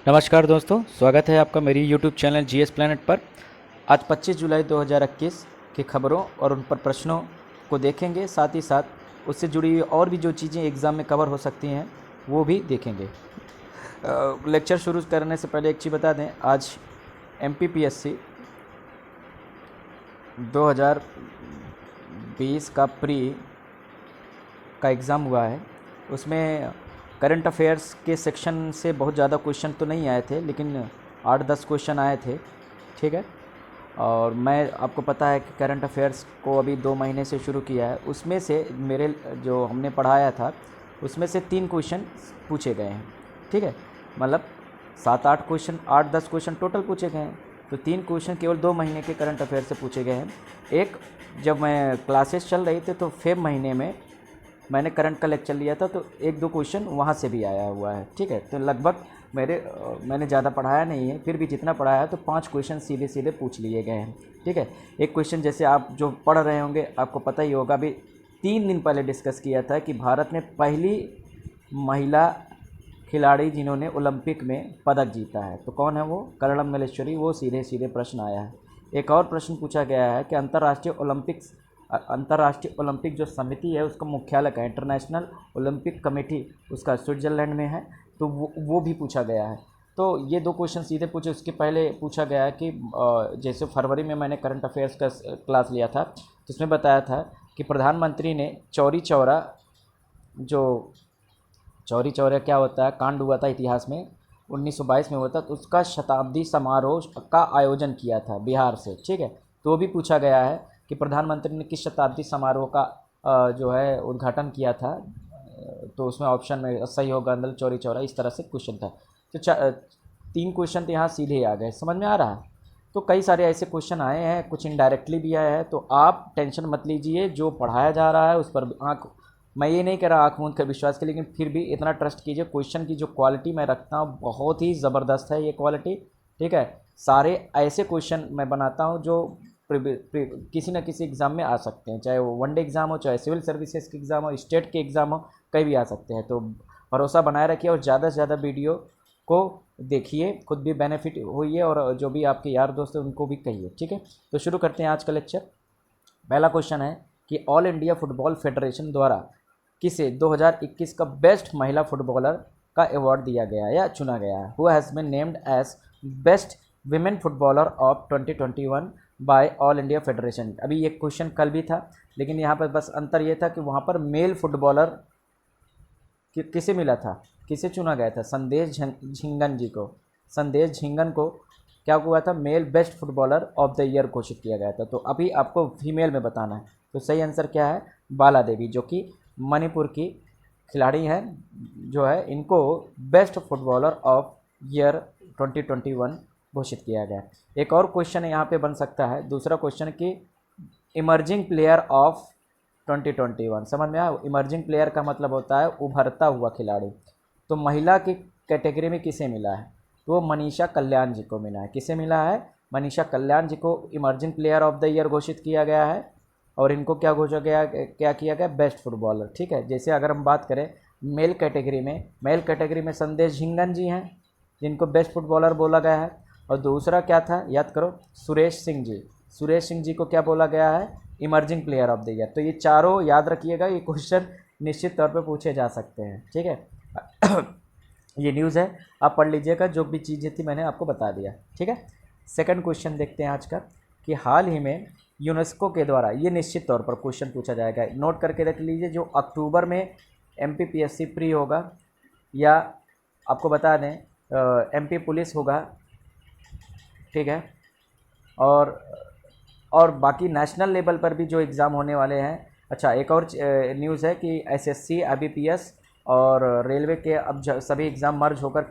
नमस्कार दोस्तों, स्वागत है आपका मेरी YouTube चैनल जीएस प्लैनेट पर। आज 25 जुलाई 2021 की खबरों और उन पर प्रश्नों को देखेंगे। साथ ही साथ उससे जुड़ी हुई और भी जो चीज़ें एग्ज़ाम में कवर हो सकती हैं वो भी देखेंगे। लेक्चर शुरू करने से पहले एक चीज़ बता दें, आज MPPSC 2020 का प्री का एग्ज़ाम हुआ है। उसमें करंट अफेयर्स के सेक्शन से बहुत ज़्यादा क्वेश्चन तो नहीं आए थे, लेकिन 8-10 क्वेश्चन आए थे। ठीक है, और मैं आपको पता है कि करंट अफेयर्स को अभी 2 महीने से शुरू किया है। उसमें से मेरे जो हमने पढ़ाया था उसमें से 3 क्वेश्चन पूछे गए हैं। ठीक है, मतलब 7-8 क्वेश्चन, 8-10 क्वेश्चन टोटल पूछे गए हैं। तो 3 क्वेश्चन केवल 2 महीने के करंट अफेयर से पूछे गए हैं। एक, जब मैं क्लासेस चल रही थी तो फेब महीने में मैंने करंट का लेक्चर लिया था, तो 1-2 क्वेश्चन वहाँ से भी आया हुआ है। ठीक है, तो लगभग मैंने ज़्यादा पढ़ाया नहीं है, फिर भी जितना पढ़ाया है तो 5 क्वेश्चन सीधे सीधे पूछ लिए गए हैं। ठीक है, एक क्वेश्चन जैसे आप जो पढ़ रहे होंगे आपको पता ही होगा, अभी 3 दिन पहले डिस्कस किया था कि भारत में पहली महिला खिलाड़ी जिन्होंने ओलंपिक में पदक जीता है, तो कौन है वो? कर्णम मल्लेश्वरी। वो सीधे सीधे प्रश्न आया है। एक और प्रश्न पूछा गया है कि अंतर्राष्ट्रीय ओलंपिक जो समिति है उसका मुख्यालय है, इंटरनेशनल ओलंपिक कमेटी, उसका स्विट्ज़रलैंड में है, तो वो भी पूछा गया है। तो ये 2 क्वेश्चन सीधे पूछे। उसके पहले पूछा गया है कि जैसे फरवरी में मैंने करंट अफेयर्स का क्लास लिया था, तो उसमें बताया था कि प्रधानमंत्री ने चौरी चौरा क्या होता है, कांड हुआ था इतिहास में, 1922 में हुआ था, तो उसका शताब्दी समारोह का आयोजन किया था बिहार से। ठीक है, तो वो भी पूछा गया है कि प्रधानमंत्री ने किस शताब्दी समारोह का जो है उद्घाटन किया था। तो उसमें ऑप्शन में सही होगा आंदोलन चौरी चौरा, इस तरह से क्वेश्चन था। तो 3 क्वेश्चन तो यहाँ सीधे आ गए, समझ में आ रहा है। तो कई सारे ऐसे क्वेश्चन आए हैं, कुछ इनडायरेक्टली भी आए हैं, तो आप टेंशन मत लीजिए। जो पढ़ाया जा रहा है उस पर मैं ये नहीं कह रहा आँख मूंद कर विश्वास के, लेकिन फिर भी इतना ट्रस्ट कीजिए। क्वेश्चन की जो क्वालिटी मैं रखता हूँ बहुत ही ज़बरदस्त है ये क्वालिटी। ठीक है, सारे ऐसे क्वेश्चन मैं बनाता हूँ जो किसी न किसी एग्ज़ाम में आ सकते हैं, चाहे वो वनडे एग्ज़ाम हो, चाहे सिविल सर्विसेज के एग्ज़ाम हो, स्टेट के एग्ज़ाम हो, कहीं भी आ सकते हैं। तो भरोसा बनाए रखिए और ज़्यादा से ज़्यादा वीडियो को देखिए, खुद भी बेनिफिट होइए और जो भी आपके यार दोस्त हैं उनको भी कहिए। ठीक है, तो शुरू करते हैं आज का लेक्चर। पहला क्वेश्चन है कि ऑल इंडिया फुटबॉल फेडरेशन द्वारा किसे 2021 का बेस्ट महिला फुटबॉलर का अवार्ड दिया गया या चुना गया है? Who has been named as best women footballer of 2021 by all India federation. अभी ये क्वेश्चन कल भी था, लेकिन यहाँ पर बस अंतर ये था कि वहाँ पर मेल फुटबॉलर किसे मिला था, किसे चुना गया था? संदेश झिंगन जी को। संदेश झिंगन को क्या हुआ था? Male best footballer of the year घोषित किया गया था। तो अभी आपको फीमेल में बताना है। तो सही आंसर क्या है? बाला देवी, जो कि मणिपुर की खिलाड़ी हैं, जो है इनको बेस्ट फुटबॉलर ऑफ ईयर 2021 घोषित किया गया। एक और क्वेश्चन यहाँ पे बन सकता है, दूसरा क्वेश्चन कि इमर्जिंग प्लेयर ऑफ 2021, समझ में आया? इमर्जिंग प्लेयर का मतलब होता है उभरता हुआ खिलाड़ी। तो महिला की कैटेगरी में किसे मिला है? तो वो मनीषा कल्याण जी को मिला है। किसे मिला है? मनीषा कल्याण जी को emerging player of the year घोषित किया गया है। और इनको क्या किया गया? Best footballer. ठीक है, जैसे अगर हम बात करें मेल कैटेगरी में संदेश झिंगन जी हैं जिनको बेस्ट फुटबॉलर बोला गया है। और दूसरा क्या था, याद करो, सुरेश सिंह जी को क्या बोला गया है? Emerging player of the year. तो ये चारों याद रखिएगा, ये क्वेश्चन निश्चित तौर पे पूछे जा सकते हैं। ठीक है ये न्यूज़ है, आप पढ़ लीजिएगा, जो भी चीज़ें थी मैंने आपको बता दिया। ठीक है, सेकंड क्वेश्चन देखते हैं आज का कि हाल ही में यूनेस्को के द्वारा, ये निश्चित तौर पर क्वेश्चन पूछा जाएगा, नोट करके रख लीजिए। जो अक्टूबर में MPPSC प्री होगा, या आपको बता दें MP पुलिस होगा, ठीक है, और बाकी नेशनल लेवल पर भी जो एग्ज़ाम होने वाले हैं। अच्छा, एक और न्यूज़ है कि SSC IBPS और रेलवे के अब सभी एग्ज़ाम मर्ज होकर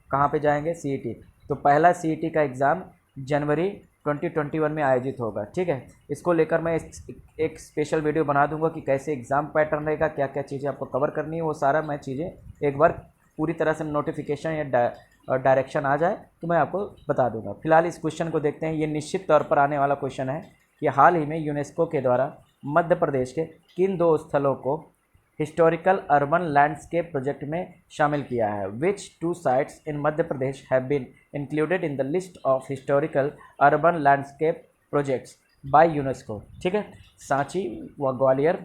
कहाँ पे जाएंगे? CET। तो पहला CET का एग्ज़ाम जनवरी 2021 में आयोजित होगा। ठीक है, इसको लेकर मैं एक स्पेशल वीडियो बना दूंगा कि कैसे एग्ज़ाम पैटर्न रहेगा, क्या क्या चीज़ें आपको कवर करनी है, वो सारा मैं चीज़ें एक बार पूरी तरह से नोटिफिकेशन या डायरेक्शन आ जाए तो मैं आपको बता दूंगा। फिलहाल इस क्वेश्चन को देखते हैं। ये निश्चित तौर पर आने वाला क्वेश्चन है कि हाल ही में यूनेस्को के द्वारा मध्य प्रदेश के किन 2 स्थलों को हिस्टोरिकल अर्बन लैंडस्केप प्रोजेक्ट में शामिल किया है। Which 2 sites in Madhya Pradesh have been included in the list of historical urban landscape projects by UNESCO. ठीक है, सांची व ग्वालियर,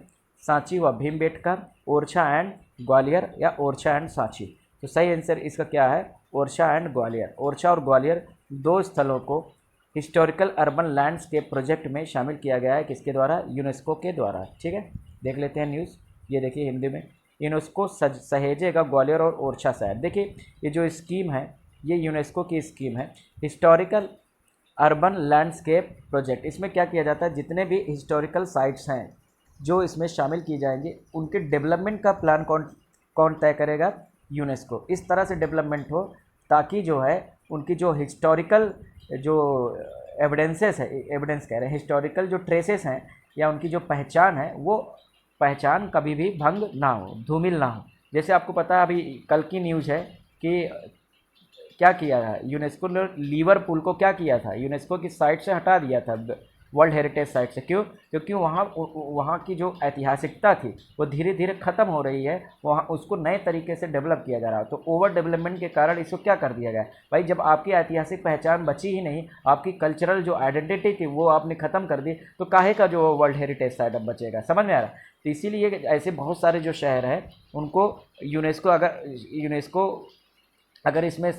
सांची व भीमबेटका, ओरछा एंड ग्वालियर या ओरछा एंड सांची। तो सही आंसर इसका क्या है, ओरछा एंड ग्वालियर। ओरछा और ग्वालियर 2 स्थलों को हिस्टोरिकल अर्बन लैंडस्केप प्रोजेक्ट में शामिल किया गया है, किसके द्वारा, यूनेस्को के द्वारा। ठीक है, देख लेते हैं न्यूज़। ये देखिए हिंदी में, यूनेस्को सहेजेगा ग्वालियर और ओरछा शहर। देखिए ये जो स्कीम है ये यूनेस्को की स्कीम है, हिस्टोरिकल अर्बन लैंडस्केप प्रोजेक्ट। इसमें क्या किया जाता है, जितने भी हिस्टोरिकल साइट्स हैं जो इसमें शामिल की जाएंगी उनके डेवलपमेंट का प्लान कौन तय करेगा, यूनेस्को। इस तरह से डेवलपमेंट हो ताकि जो है उनकी जो हिस्टोरिकल जो एविडेंसेस है, एविडेंस कह रहे हैं, हिस्टोरिकल जो ट्रेसेस हैं या उनकी जो पहचान है वो पहचान कभी भी भंग ना हो, धूमिल ना हो। जैसे आपको पता है अभी कल की न्यूज़ है कि क्या किया है यूनेस्को ने, लिवरपूल को क्या किया था, यूनेस्को की साइट से हटा दिया था, वर्ल्ड हेरिटेज साइट से। क्यों, क्योंकि वहाँ की जो ऐतिहासिकता थी वो धीरे धीरे ख़त्म हो रही है, वहाँ उसको नए तरीके से डेवलप किया जा रहा है। तो ओवर डेवलपमेंट के कारण इसको क्या कर दिया गया भाई, जब आपकी ऐतिहासिक पहचान बची ही नहीं, आपकी कल्चरल जो आइडेंटिटी थी वो आपने ख़त्म कर दी, तो काहे का जो वर्ल्ड हेरिटेज साइट अब बचेगा, समझ में आ रहा है। तो इसीलिए ऐसे बहुत सारे जो शहर हैं उनको यूनेस्को अगर इसमें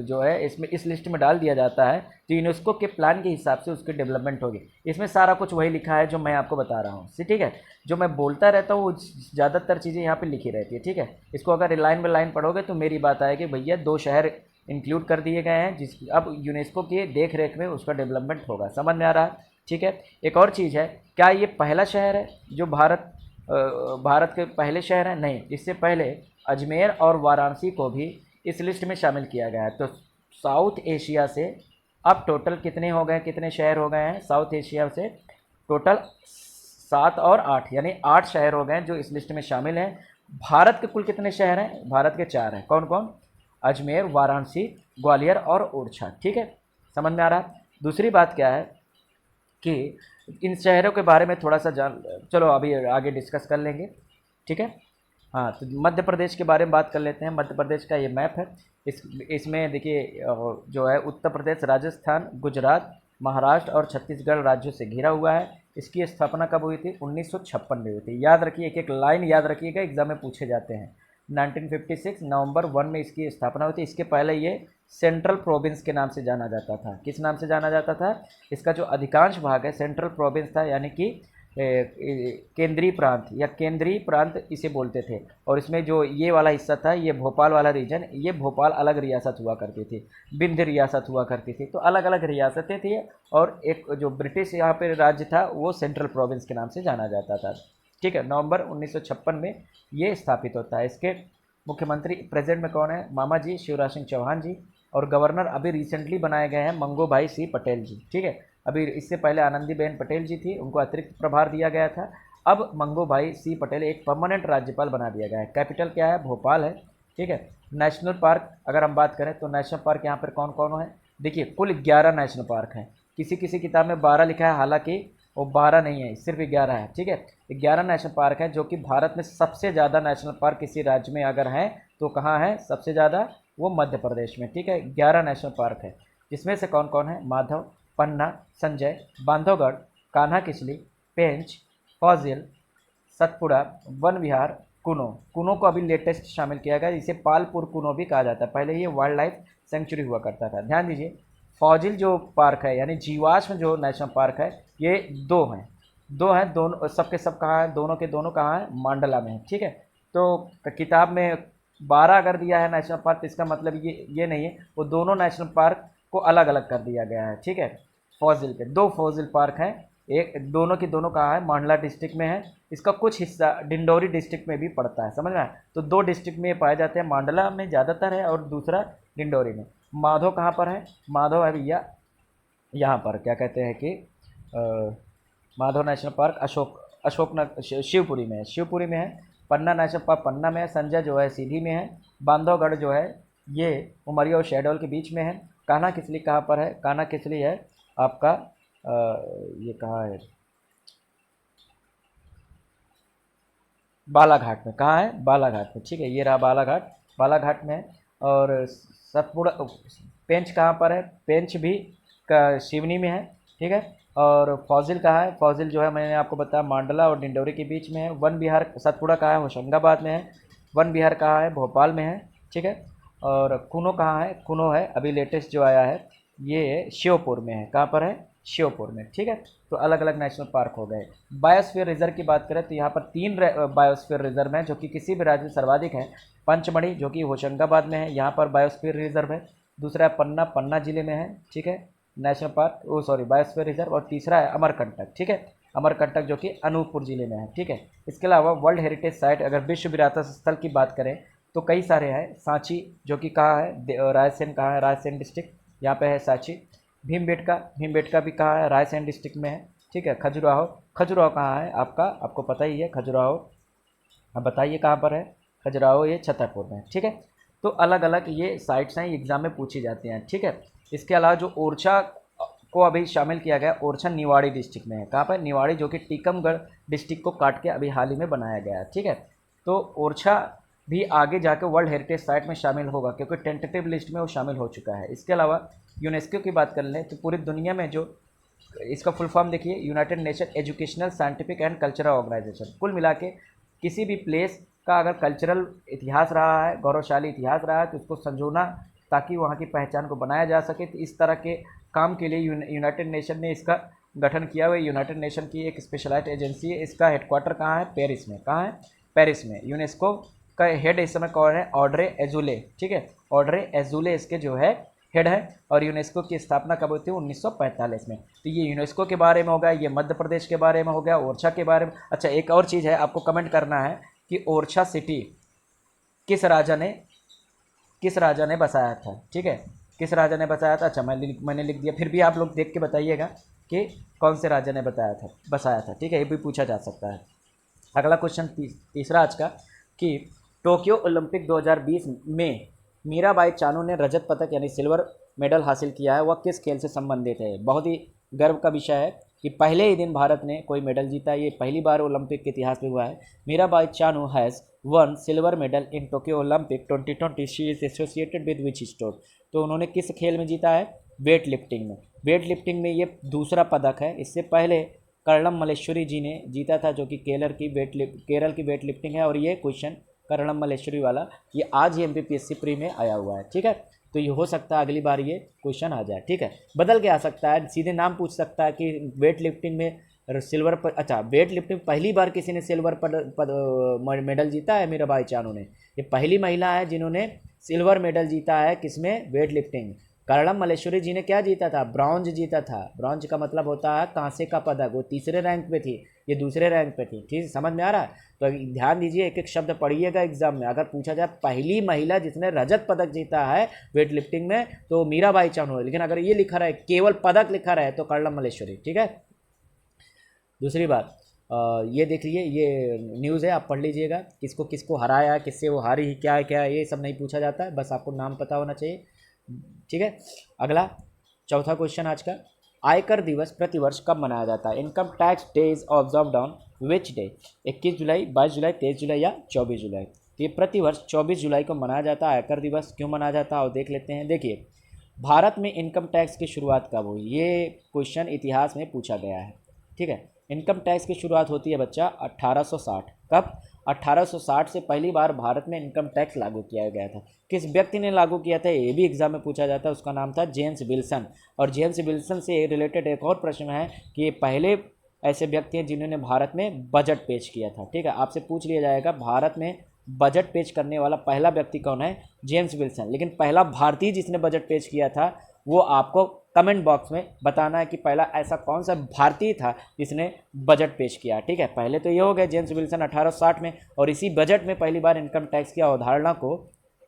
जो है इसमें इस लिस्ट में डाल दिया जाता है तो यूनेस्को के प्लान के हिसाब से उसकी डेवलपमेंट होगी। इसमें सारा कुछ वही लिखा है जो मैं आपको बता रहा हूँ, ठीक है। जो मैं बोलता रहता हूँ वो ज़्यादातर चीज़ें यहाँ पे लिखी रहती है, ठीक है। इसको अगर लाइन बाय लाइन पढ़ोगे तो मेरी बात आएगी, भैया 2 शहर इंक्लूड कर दिए गए हैं जिस अब यूनेस्को के देख रेख में उसका डेवलपमेंट होगा, समझ में आ रहा है, ठीक है। एक और चीज़ है, क्या ये पहला शहर है जो भारत के पहले शहर हैं? नहीं, इससे पहले अजमेर और वाराणसी को भी इस लिस्ट में शामिल किया गया है। तो साउथ एशिया से अब टोटल कितने हो गए, कितने शहर हो गए हैं साउथ एशिया से, टोटल 7 और 8 यानी 8 शहर हो गए जो इस लिस्ट में शामिल हैं। भारत के कुल कितने शहर हैं? भारत के 4 हैं। कौन कौन? अजमेर, वाराणसी, ग्वालियर और ओरछा, ठीक है, समझ में आ रहा है। दूसरी बात क्या है कि इन शहरों के बारे में थोड़ा सा चलो अभी आगे डिस्कस कर लेंगे, ठीक है। हाँ, तो मध्य प्रदेश के बारे में बात कर लेते हैं। मध्य प्रदेश का ये मैप है, इसमें देखिए जो है उत्तर प्रदेश, राजस्थान, गुजरात, महाराष्ट्र और छत्तीसगढ़ राज्यों से घिरा हुआ है। इसकी स्थापना कब हुई थी? 1956 में हुई थी। याद रखिए, एक एक लाइन याद रखिएगा, एग्जाम में पूछे जाते हैं। 1956 नवंबर 1 में इसकी स्थापना हुई थी। इसके पहले ये सेंट्रल प्रोविंस के नाम से जाना जाता था। किस नाम से जाना जाता था? इसका जो अधिकांश भाग है सेंट्रल प्रोविंस था, यानी कि केंद्रीय प्रांत या केंद्रीय प्रांत इसे बोलते थे। और इसमें जो ये वाला हिस्सा था, ये भोपाल वाला रीजन, ये भोपाल अलग रियासत हुआ करती थी, विंध्य रियासत हुआ करती थी। तो अलग अलग रियासतें थी और एक जो ब्रिटिश यहाँ पे राज्य था वो सेंट्रल प्रोविंस के नाम से जाना जाता था, ठीक है। नवंबर 1956 में ये स्थापित होता है। इसके मुख्यमंत्री प्रेजेंट में कौन है? मामा जी शिवराज सिंह चौहान जी। और गवर्नर अभी रिसेंटली बनाए गए हैं मंगू भाई सी पटेल जी, ठीक है। अभी इससे पहले आनंदीबेन पटेल जी थी, उनको अतिरिक्त प्रभार दिया गया था। अब मंगू भाई सी पटेल एक परमानेंट राज्यपाल बना दिया गया है। कैपिटल क्या है? भोपाल है, ठीक है। नेशनल पार्क अगर हम बात करें तो नेशनल पार्क यहाँ पर कौन कौन है? देखिए कुल 11 नेशनल पार्क हैं। किसी किसी किताब में 12 लिखा है, हालांकि वो 12 नहीं है, सिर्फ 11 है, ठीक है। 11 नेशनल पार्क है, जो कि भारत में सबसे ज़्यादा नेशनल पार्क किसी राज्य में अगर हैं तो कहाँ है सबसे ज़्यादा? वो मध्य प्रदेश में, ठीक है। 11 नेशनल पार्क है, जिसमें से कौन कौन है? माधव, पन्ना, संजय, बांधवगढ़, कान्हा किसली, पेंच, फॉजिल, सतपुड़ा, वन विहार, कुनो। कुनो को अभी लेटेस्ट शामिल किया गया, इसे पालपुर कुनो भी कहा जाता है। पहले ये वाइल्ड लाइफ सेंचुरी हुआ करता था। ध्यान दीजिए, फॉजिल जो पार्क है यानी जीवाश्म जो नेशनल पार्क है, ये 2 हैं, दोनों सबके सब कहाँ हैं? दोनों के दोनों कहाँ हैं? मांडला में, ठीक है। तो किताब में 12 अगर दिया है नेशनल पार्क, तो इसका मतलब ये नहीं है, वो दोनों नेशनल पार्क को अलग अलग कर दिया गया है, ठीक है। फॉजिल के 2 फॉजिल पार्क हैं, एक दोनों के दोनों कहाँ है? मांडला डिस्ट्रिक्ट में है। इसका कुछ हिस्सा डिंडोरी डिस्ट्रिक्ट में भी पड़ता है, समझ में आया? तो 2 डिस्ट्रिक्ट में ये पाए जाते हैं, मांडला में ज़्यादातर है और दूसरा डिंडोरी में। माधव कहाँ पर है? माधव है भैया यहाँ पर, क्या कहते हैं कि माधव नेशनल पार्क अशोकनगर शिवपुरी में है, शिवपुरी में है। पन्ना नेशनल पार्क पन्ना में है। संजय जो है सीधी में है। बांधवगढ़ जो है ये उमरिया और शहडोल के बीच में है। कान्हा किसली कहाँ पर है? कान्हा किसली है आपका ये कहाँ है? बालाघाट में। कहाँ है? बालाघाट में, ठीक है, ये रहा बालाघाट, बालाघाट में है। और सतपुड़ा, पेंच कहाँ पर है? पेंच भी सिवनी में है, ठीक है। और फौजिल कहाँ है? फौजिल जो है मैंने आपको बताया मांडला और डिंडौरी के बीच में है। वन विहार सतपुड़ा कहाँ है? होशंगाबाद में है। वन विहार कहाँ है? भोपाल में है, ठीक है। और कुनो कहाँ है? कुनो है अभी लेटेस्ट जो आया है, ये श्योपुर में है। कहाँ पर है? श्योपुर में, ठीक है। तो अलग अलग नेशनल पार्क हो गए। बायोस्फीयर रिजर्व की बात करें तो यहाँ पर 3 बायोस्फीयर रिजर्व हैं जो कि किसी भी राज्य में सर्वाधिक हैं। पंचमढ़ी जो कि होशंगाबाद में है, यहाँ पर बायोस्फीयर रिजर्व है। दूसरा है पन्ना, पन्ना जिले में है, ठीक है, नेशनल पार्क, ओ सॉरी बायोस्फीयर रिजर्व। और तीसरा है अमरकंटक, ठीक है, अमरकंटक जो कि अनूपपुर जिले में है, ठीक है। इसके अलावा वर्ल्ड हेरिटेज साइट अगर विश्व विरासत स्थल की बात करें तो कई सारे हैं। सांची जो कि कहाँ है? रायसेन कहाँ है? रायसेन डिस्ट्रिक्ट, यहाँ पे है सांची। भीमबेटका, भीमबेटका भी कहाँ है? रायसेन डिस्ट्रिक्ट में है, ठीक है। खजुराहो, खजुराहो कहाँ है आपका? आपको पता ही है खजुराहो, अब बताइए कहाँ पर है? खजुराहो ये छतरपुर में है, ठीक है। तो अलग अलग ये साइट्स हैं, एग्जाम में पूछी जाती हैं, ठीक है। इसके अलावा जो ओरछा को अभी शामिल किया गया, ओरछा निवाड़ी डिस्ट्रिक्ट में है। कहाँ पर? निवाड़ी जो कि टीकमगढ़ डिस्ट्रिक्ट को काट के अभी हाल ही में बनाया गया है, ठीक है। तो ओरछा भी आगे जाकर वर्ल्ड हेरिटेज साइट में शामिल होगा क्योंकि टेंटेटिव लिस्ट में वो शामिल हो चुका है। इसके अलावा यूनेस्को की बात कर लें तो पूरी दुनिया में जो इसका फुल फॉर्म देखिए, united nation educational scientific and cultural organisation. कुल मिला के किसी भी प्लेस का अगर कल्चरल इतिहास रहा है, गौरवशाली इतिहास रहा है, तो उसको संजोना ताकि वहाँ की पहचान को बनाया जा सके। तो इस तरह के काम के लिए यूनाइटेड नेशन ने इसका गठन किया हुआ। यूनाइटेड नेशन की एक स्पेशलाइज्ड एजेंसी है। इसका हेडक्वार्टर कहाँ है? पेरिस में। कहाँ है? पेरिस में। यूनेस्को का हेड इस समय कौन है? ऑड्रे एजुले, ठीक है, ऑड्रे एजुले इसके जो है हेड है। और यूनेस्को की स्थापना कब हुई थी? 1945 में। तो ये यूनेस्को के बारे में हो गया, ये मध्य प्रदेश के बारे में हो गया, ओरछा के बारे में। अच्छा, एक और चीज़ है आपको कमेंट करना है कि ओरछा सिटी किस राजा ने बसाया था, ठीक है, किस राजा ने बसाया था। अच्छा, मैंने लिख दिया, फिर भी आप लोग देख के बताइएगा कि कौन से राजा ने बसाया था, ठीक है, ये भी पूछा जा सकता है। अगला क्वेश्चन तीसरा आज का, कि टोक्यो ओलंपिक 2020 में मीराबाई चानू ने रजत पदक यानी सिल्वर मेडल हासिल किया है, वह किस खेल से संबंधित है? बहुत ही गर्व का विषय है कि पहले ही दिन भारत ने कोई मेडल जीता। ये पहली बार ओलंपिक के इतिहास में हुआ है। Mirabai Chanu has one silver medal in Tokyo Olympic 2020। She is associated with which sport? तो उन्होंने किस खेल में जीता है? वेट लिफ्टिंग में। वेट लिफ्टिंग में ये दूसरा पदक है। इससे पहले कर्णम मल्लेश्वरी जी ने जीता था, जो कि केरल की वेट लिफ्टिंग है। और ये क्वेश्चन कर्णम मल्लेश्वरी वाला ये आज ही MPPSC प्री में आया हुआ है, ठीक है। तो ये हो सकता है अगली बार ये क्वेश्चन आ जाए, ठीक है। बदल के आ सकता है, सीधे नाम पूछ सकता है कि वेट लिफ्टिंग में सिल्वर पर। अच्छा, वेट लिफ्टिंग पहली बार किसी ने सिल्वर मेडल जीता है? मीराबाई चानू ने। ये पहली महिला है जिन्होंने सिल्वर मेडल जीता है। किसमें? Weight lifting. कर्णम मल्लेश्वरी जी ने क्या जीता था? ब्रॉन्ज जीता था। ब्रॉन्ज का मतलब होता है कांसे का पदक। वो तीसरे रैंक पे थी, ये दूसरे रैंक पे थी, ठीक, समझ में आ रहा है? तो ध्यान दीजिए, एक एक शब्द पढ़िएगा एग्जाम में। अगर पूछा जाए पहली महिला जिसने रजत पदक जीता है वेट लिफ्टिंग में, तो मीराबाई चानू है। लेकिन अगर ये लिखा रहे, केवल पदक लिखा रहे, तो कर्णम मल्लेश्वरी, ठीक है। दूसरी बात, ये देख लीजिए, ये न्यूज़ है, आप पढ़ लीजिएगा, किसको किसको हराया, किससे वो हारी, क्या है क्या है, ये सब नहीं पूछा जाता है, बस आपको नाम पता होना चाहिए, ठीक है। अगला चौथा क्वेश्चन आज का, आयकर दिवस प्रतिवर्ष कब मनाया जाता है? Income tax day is observed on which day? 21 जुलाई, 22 जुलाई, 23 जुलाई या 24 जुलाई? तो ये प्रतिवर्ष 24 जुलाई को मनाया जाता है आयकर दिवस। क्यों मनाया जाता है और देख लेते हैं। देखिए, भारत में इनकम टैक्स की शुरुआत कब हुई? ये क्वेश्चन इतिहास में पूछा गया है, ठीक है। इनकम टैक्स की शुरुआत होती है बच्चा 1860। कब? 1860 से पहली बार भारत में इनकम टैक्स लागू किया गया था। किस व्यक्ति ने लागू किया था, ये भी एग्जाम में पूछा जाता है। उसका नाम था जेम्स विल्सन। और जेम्स विल्सन से रिलेटेड एक और प्रश्न है कि ये पहले ऐसे व्यक्ति हैं जिन्होंने भारत में बजट पेश किया था, ठीक है। आपसे पूछ लिया जाएगा भारत में बजट पेश करने वाला पहला व्यक्ति कौन है? James Wilson. लेकिन पहला भारतीय जिसने बजट पेश किया था, वो आपको कमेंट बॉक्स में बताना है कि पहला ऐसा कौन सा भारतीय था जिसने बजट पेश किया, ठीक है। पहले तो ये हो गया जेम्स विल्सन 1860 में, और इसी बजट में पहली बार इनकम टैक्स की अवधारणा को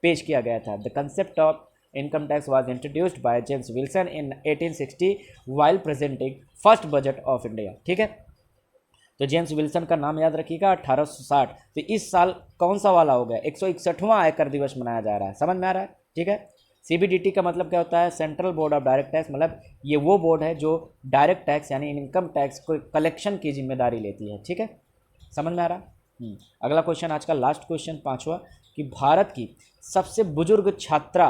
पेश किया गया था। The concept of income tax was introduced by James Wilson in 1860 while presenting first budget of India, ठीक है। तो जेम्स विल्सन का नाम याद रखिएगा, 1860। तो इस साल कौन सा वाला हो गया? 161वां आयकर दिवस मनाया जा रहा है, समझ में आ रहा है, ठीक है। CBDT का मतलब क्या होता है? Central board of direct tax. मतलब ये वो बोर्ड है जो डायरेक्ट टैक्स यानी इनकम टैक्स को कलेक्शन की जिम्मेदारी लेती है, ठीक है, समझ में आ रहा है। अगला क्वेश्चन, आज का लास्ट क्वेश्चन, पांचवा, कि भारत की सबसे बुजुर्ग छात्रा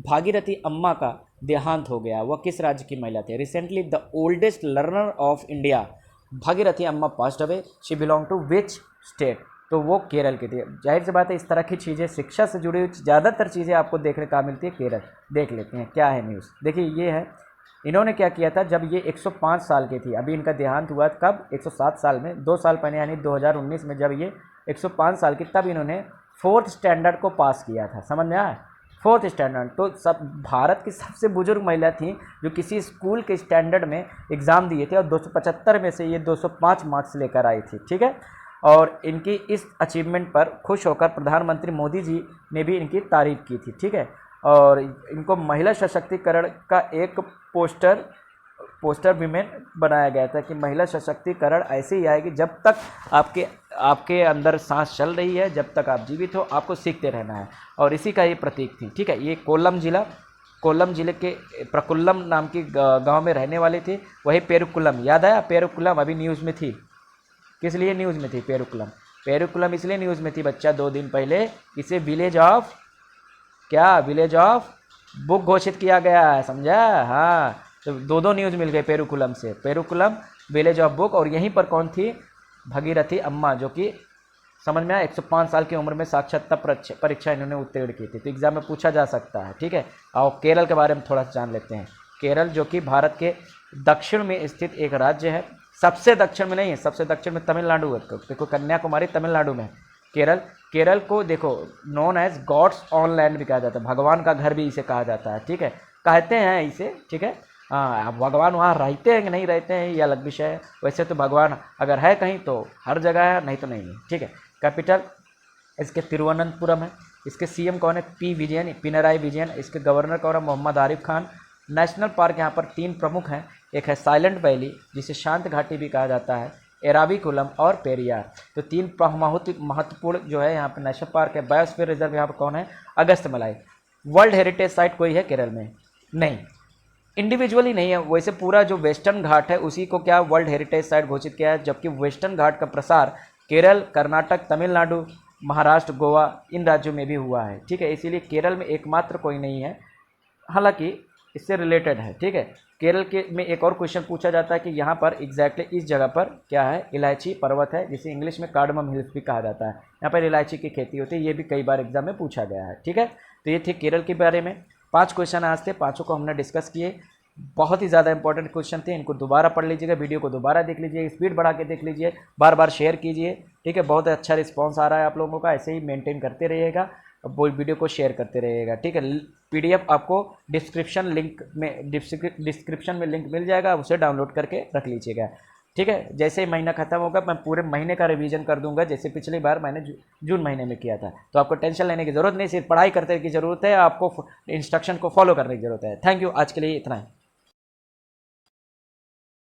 भागीरथी अम्मा का देहांत हो गया, वह किस राज्य की महिला थे? Recently the oldest learner of India Bhagirathi Amma passed away, she belong to which state? तो वो केरल की थी। जाहिर सी बात है, इस तरह की चीज़ें, शिक्षा से जुड़ी हुई ज़्यादातर चीज़ें आपको देखने का मिलती है केरल। देख लेते हैं क्या है न्यूज़। देखिए ये है, इन्होंने क्या किया था जब ये 105 साल की थी, अभी इनका देहांत हुआ कब? 107 साल में, 2 साल पहले यानी 2019 में जब ये 105 साल की, तब इन्होंने 4th स्टैंडर्ड को पास किया था। समझ में आया? 4th standard. तो सब भारत की सबसे बुजुर्ग महिला थी जो किसी स्कूल के स्टैंडर्ड में एग्ज़ाम दिए थे, और 275 में से ये 205 मार्क्स लेकर आई थी। ठीक है, और इनकी इस अचीवमेंट पर खुश होकर प्रधानमंत्री मोदी जी ने भी इनकी तारीफ़ की थी। ठीक है, और इनको महिला सशक्तिकरण का एक पोस्टर विमेन बनाया गया था कि महिला सशक्तिकरण ऐसे ही आएगी जब तक आपके अंदर सांस चल रही है, जब तक आप जीवित हो, आपको सीखते रहना है, और इसी का ये प्रतीक थी। ठीक है, ये कोल्लम जिले के प्रकुल्लम नाम की गांव में रहने वाले थे। वही पेरुकुलम, याद आया? पेरुकुलम अभी न्यूज़ में थी। किस लिए न्यूज़ में थी पेरुकुलम इसलिए न्यूज़ में थी बच्चा 2 दिन पहले, इसे विलेज ऑफ बुक घोषित किया गया है, समझा? हाँ, तो 2 न्यूज़ मिल गए पेरुकुलम से, पेरुकुलम विलेज ऑफ बुक। और यहीं पर कौन थी? भागीरथी अम्मा, जो कि समझ में आया 105 साल की उम्र में साक्षरता परीक्षा इन्होंने उत्तीर्ण की थी। तो एग्जाम में पूछा जा सकता है। ठीक है, और केरल के बारे में थोड़ा जान लेते हैं। केरल जो कि भारत के दक्षिण में स्थित एक राज्य है, सबसे दक्षिण में नहीं है, सबसे दक्षिण में तमिलनाडु है। देखो कन्याकुमारी तमिलनाडु में। केरल को देखो known as God's own land भी कहा जाता है, भगवान का घर भी इसे कहा जाता है। ठीक है, कहते हैं इसे। ठीक है, हाँ, अब भगवान वहाँ रहते हैं कि नहीं रहते हैं ये अलग विषय है। वैसे तो भगवान अगर है कहीं तो हर जगह है, नहीं तो नहीं है। ठीक है, कैपिटल इसके तिरुवनंतपुरम है। इसके सीएम कौन है? पिनराई विजयन। इसके गवर्नर कौन है? मोहम्मद आरिफ खान। नेशनल पार्क यहाँ पर 3 प्रमुख हैं। एक है साइलेंट वैली, जिसे शांत घाटी भी कहा जाता है, एराविकुलम और पेरियार। तो 3 बहुत महत्वपूर्ण जो है यहाँ पर नेशनल पार्क है। बायोस्फीयर रिजर्व यहाँ पर कौन है? अगस्त्यमलाई। वर्ल्ड हेरिटेज साइट कोई है केरल में? नहीं, इंडिविजुअली नहीं है। वैसे पूरा जो वेस्टर्न घाट है उसी को क्या वर्ल्ड हेरिटेज साइट घोषित किया है, जबकि वेस्टर्न घाट का प्रसार केरल, कर्नाटक, तमिलनाडु, महाराष्ट्र, गोवा इन राज्यों में भी हुआ है। ठीक है, इसीलिए केरल में एकमात्र कोई नहीं है, हालांकि इससे रिलेटेड है। ठीक है, केरल के में एक और क्वेश्चन पूछा जाता है कि यहाँ पर एग्जैक्टली इस जगह पर क्या है? इलायची पर्वत है, जिसे इंग्लिश में कार्डमम हिल्स भी कहा जाता है। यहाँ पर इलायची की खेती होती है, ये भी कई बार एग्जाम में पूछा गया है। ठीक है, तो ये थे केरल के बारे में 5 क्वेश्चन आज थे, 5 को हमने डिस्कस किए। बहुत ही ज़्यादा इंपॉर्टेंट क्वेश्चन थे, इनको दोबारा पढ़ लीजिएगा, वीडियो को दोबारा देख लीजिए, स्पीड बढ़ा के देख लीजिए, बार बार शेयर कीजिए। ठीक है, बहुत अच्छा रिस्पांस आ रहा है आप लोगों का, ऐसे ही मेंटेन करते रहिएगा, वो वीडियो को शेयर करते रहिएगा। ठीक है, PDF आपको डिस्क्रिप्शन में लिंक मिल जाएगा, उसे डाउनलोड करके रख लीजिएगा। ठीक है, जैसे ही महीना खत्म होगा मैं पूरे महीने का रिवीजन कर दूंगा, जैसे पिछली बार मैंने जून महीने में किया था। तो आपको टेंशन लेने की ज़रूरत नहीं, सिर्फ पढ़ाई करने की ज़रूरत है, आपको इंस्ट्रक्शन को फॉलो करने की ज़रूरत है। थैंक यू, आज के लिए इतना ही।